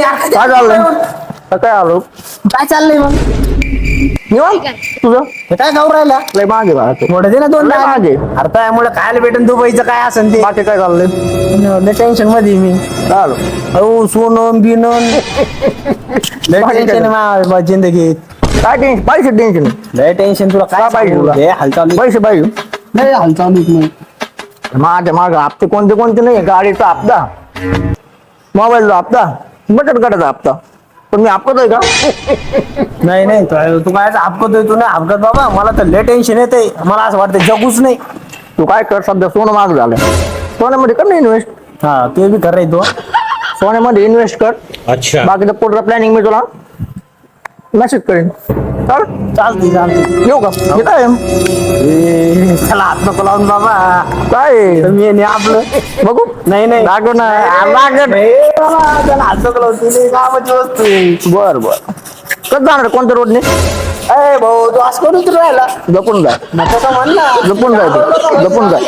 काय चाललंय? काय आलो? काय चाललंय मग? निवांत तुझं हे काय खाऊ राहिला? लय मागे बा थोडं दे ना दोन लय डाळ. मागे. अरे त्यामुळे खायला भेटेन दुबईचं काय असेल ते. बाकी काय चाललंय? टेन्शन मध्ये मी. काय आलो? अहो सोनून बिनून लय बाकी काय टेन्शन आहे जिंदगीत. काय टेन्शन? पैसे टेन्शन लय टेन्शन तुला काय काय पाहिजे सांगू? तुला? लय हाल चालू आहे. पैसे पाहिजे लय हाल चालू आहे मग. माझ्या माग हप्ते कोणते कोणते नाही गाडीचा हप्ता, मोबाईलचा हप्ता, बचत गटाचा हप्ता. पण मी हप्ता आहे का? नाही नाही तू काय अपकतोय तू नाही अपकत बाबा. मला तर लय टेन्शन येते. मला असं वाटतं जगूच नाही. तू काय कर, सध्या सोनं महाग झालं, सोन्यामध्ये कर ना इन्व्हेस्ट. हा ते बी खरं आहे तू. सोन्यामध्ये इन्व्हेस्ट कर. अच्छा. बाकीचं पुढचं प्लॅनिंग मी तुला मेसेज करेन. चाल चालते चालते. येऊ का? येत आहे. चला हात नको लावून बाबा. काय मी आणि आपलं बघू? नाही नाही लागू ना लागत. ए बाबा, त्याला हात नको लावून. तुला कामाची वस्तू आहे. बर बर. कसं जाणार कोणत्या रोडने? ए भाऊ तू असं करून तू राहिला जपून जाय, मग तसं म्हण ना. जपून जाय, जपून जाय.